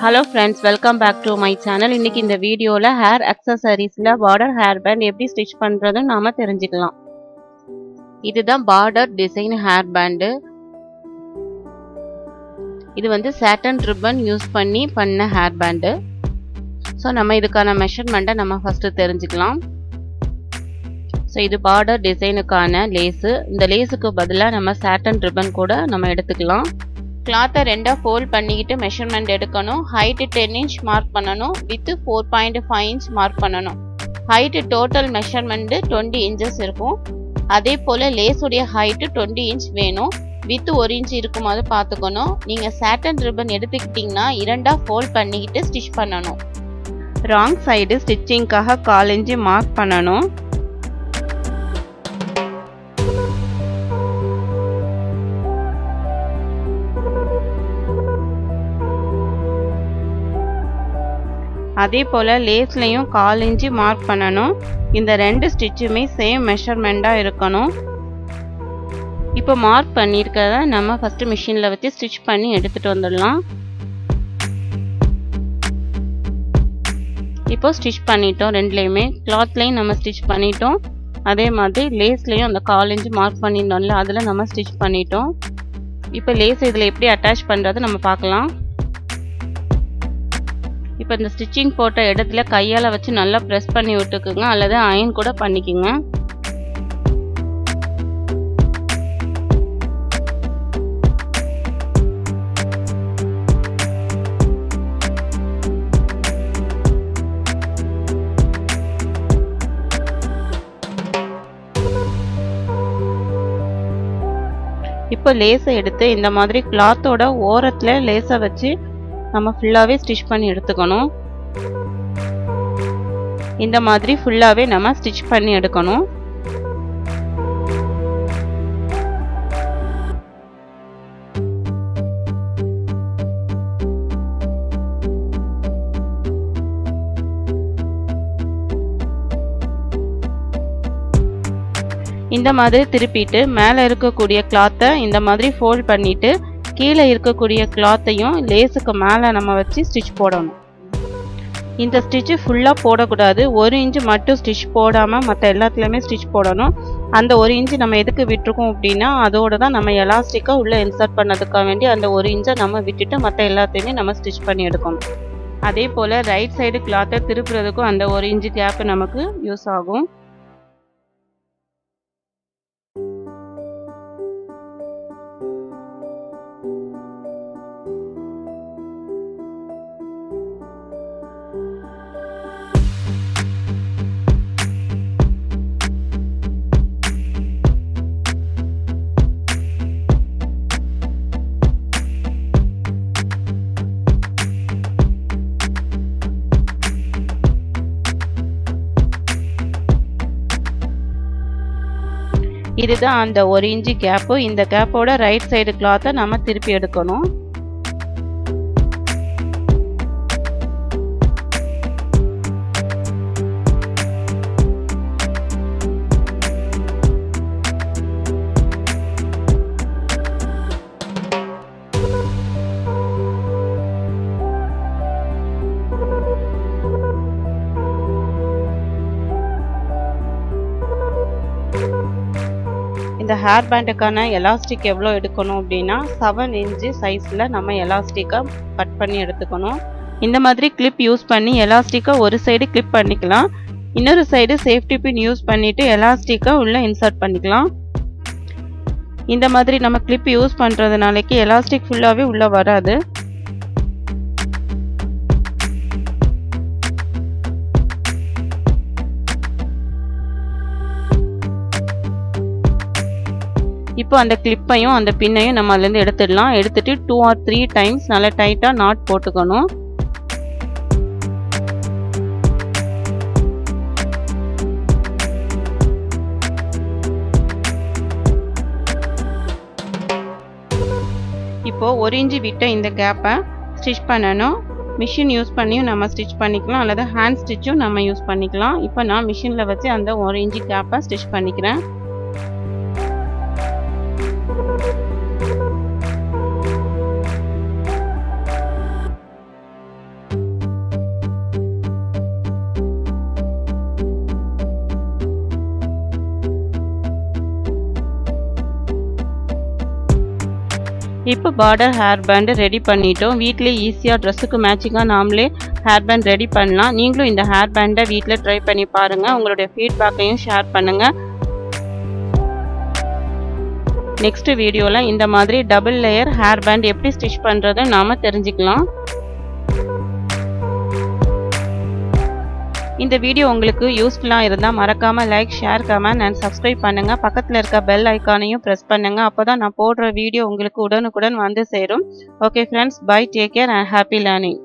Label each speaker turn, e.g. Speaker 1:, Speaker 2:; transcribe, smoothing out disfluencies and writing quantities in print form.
Speaker 1: Hello friends, welcome back to my channel. இன்னைக்கு இந்த வீடியோல hair accessoriesல border hairband எப்படி ஸ்டிச் பண்றதுன்னு நாம தெரிஞ்சுக்கலாம். இதுதான் border design hairband. இது வந்து satin ribbon யூஸ் பண்ணி பண்ண hairband. சோ நம்ம இதுக்கான மெஷர்மென்ட்டை நம்ம ஃபர்ஸ்ட் தெரிஞ்சுக்கலாம். சோ இது border டிசைனுக்கான லேஸ். இந்த லேஸுக்கு பதிலா நம்ம satin ribbon கூட நம்ம எடுத்துக்கலாம். கிளாத்தை ரெண்டா ஃபோல்ட் பண்ணிக்கிட்டு மெஷர்மெண்ட் எடுக்கணும். ஹைட் 10 இன்ச் மார்க் பண்ணணும். வித் 4.5 இன்ச் மார்க் பண்ணணும். ஹைட் டோட்டல் மெஷர்மெண்ட் 20 இன்ச்சஸ் இருக்கும். அதே போல லேஸுடைய ஹைட் 20 இன்ச் வேணும். வித் 1 இன்ச் இருக்குமாறு பார்த்துக்கணும். நீங்க சாட்டன் ரிப்பன் எடுத்துக்கிட்டீங்கன்னா இரண்டா ஃபோல்ட் பண்ணிக்கிட்டு ஸ்டிச் பண்ணணும். ராங் சைடு ஸ்டிச்சிங்காக 1/4 இன்ச் மார்க் பண்ணணும். அதே போல லேஸ்லயும் 1/4 இன்ச் மார்க் பண்ணணும். இந்த ரெண்டு ஸ்டிச்சுமே சேம் மெஷர்மெண்டா இருக்கணும். இப்போ மார்க் பண்ணியிருக்கத நம்ம ஃபர்ஸ்ட் மிஷின்ல வச்சு ஸ்டிச் பண்ணி எடுத்துட்டு வந்துடலாம். இப்போ ஸ்டிச் பண்ணிட்டோம். ரெண்டுலயுமே கிளாத்லயும் நம்ம ஸ்டிச் பண்ணிட்டோம். அதே மாதிரி லேஸ்லயும் அந்த 1/4 இன்ச் மார்க் பண்ணிருந்தோம்ல அதுல நம்ம ஸ்டிச் பண்ணிட்டோம். இப்போ லேஸ் இதுல எப்படி அட்டாச் பண்றது நம்ம பார்க்கலாம். இப்போ இந்த ஸ்டிச்சிங் போட்ட இடத்துல கையால வச்சு நல்லா பிரஸ் பண்ணி விட்டுக்குங்க அல்லது அயன் கூட பண்ணிக்கங்க. இப்போ லேஸை எடுத்து இந்த மாதிரி கிளாத்தோட ஓரத்துல லேஸை வச்சு நம்ம ஃபுல்லாவே ஸ்டிச் பண்ணி எடுத்துக்கணும். இந்த மாதிரி ஃபுல்லாவே நம்ம ஸ்டிச் பண்ணி எடுக்கணும். இந்த மாதிரி திருப்பிட்டு மேலே இருக்கக்கூடிய கிளாத்தை இந்த மாதிரி ஃபோல்ட் பண்ணிட்டு கீழே இருக்கக்கூடிய கிளாத்தையும் லேஸுக்கு மேலே நம்ம வச்சு ஸ்டிச் போடணும். இந்த ஸ்டிச்சு ஃபுல்லாக போடக்கூடாது. 1 இன்ச் மட்டும் ஸ்டிச் போடாமல் மற்ற எல்லாத்துலேயுமே ஸ்டிச் போடணும். அந்த 1 இன்ச் நம்ம எதுக்கு விட்டுருக்கோம் அப்படின்னா அதோட தான் நம்ம எலாஸ்டிக்காக உள்ளே இன்சர்ட் பண்ணதுக்காக வேண்டி அந்த 1 இன்ச்சை நம்ம விட்டுட்டு மற்ற எல்லாத்தையுமே நம்ம ஸ்டிச் பண்ணி எடுக்கணும். அதே போல் ரைட் சைடு கிளாத்தை திருப்புறதுக்கும் அந்த 1 இன்ச் கேப் நமக்கு யூஸ் ஆகும். இதுதான் அந்த 1 இன்ச் கேப்பு. இந்த கேப்போட ரைட் சைடு கிளாத்தை நம்ம திருப்பி எடுக்கணும். இந்த ஹேர் பேண்டுக்கான எலாஸ்டிக் எவ்வளோ எடுக்கணும் அப்படின்னா 7 இன்ச் சைஸில் நம்ம எலாஸ்டிக்கை கட் பண்ணி எடுத்துக்கணும். இந்த மாதிரி கிளிப் யூஸ் பண்ணி எலாஸ்டிக்கை ஒரு சைடு கிளிப் பண்ணிக்கலாம். இன்னொரு சைடு சேஃப்டி பின் யூஸ் பண்ணிவிட்டு எலாஸ்டிக்கை உள்ளே இன்சர்ட் பண்ணிக்கலாம். இந்த மாதிரி நம்ம கிளிப் யூஸ் பண்ணுறதுனாலைக்கு எலாஸ்டிக் ஃபுல்லாகவே உள்ளே வராது. இப்போ அந்த கிளிப்பையும் அந்த பின்னையும் நம்ம அதுலேருந்து எடுத்துடலாம். எடுத்துட்டு 2 or 3 டைம்ஸ் நல்லா டைட்டாக நாட் போட்டுக்கணும். இப்போ 1 இன்ச் விட்ட இந்த கேப்பை ஸ்டிச் பண்ணணும். மிஷின் யூஸ் பண்ணியும் நம்ம ஸ்டிச் பண்ணிக்கலாம் அல்லது ஹேண்ட் ஸ்டிச்சும் நம்ம யூஸ் பண்ணிக்கலாம். இப்போ நான் மிஷினில் வச்சு அந்த 1 இன்ச் கேப்பை ஸ்டிச் பண்ணிக்கிறேன். இப்போ பார்டர் ஹேர் பேண்ட் ரெடி பண்ணிட்டோம். வீட்டிலே ஈஸியாக ட்ரெஸ்ஸுக்கு மேட்சிங்காக நாமளே ஹேர் பேண்ட் ரெடி பண்ணலாம். நீங்களும் இந்த ஹேர் பேண்டை வீட்டில் ட்ரை பண்ணி பாருங்கள். உங்களுடைய ஃபீட்பேக்கையும் ஷேர் பண்ணுங்கள். நெக்ஸ்ட் வீடியோவில் இந்த மாதிரி டபுள் லேயர் ஹேர் பேண்ட் எப்படி ஸ்டிச் பண்ணுறதை நாம் தெரிஞ்சுக்கலாம். இந்த வீடியோ உங்களுக்கு யூஸ்ஃபுல்லாக இருந்தால் மறக்காமல் like, share, comment and subscribe பண்ணுங்கள். பக்கத்தில் இருக்க பெல் ஐக்கானையும் ப்ரெஸ் பண்ணுங்கள். அப்போ தான் நான் போடுற வீடியோ உங்களுக்கு உடனுக்குடன் வந்து சேரும். Okay friends, bye, take care and happy learning.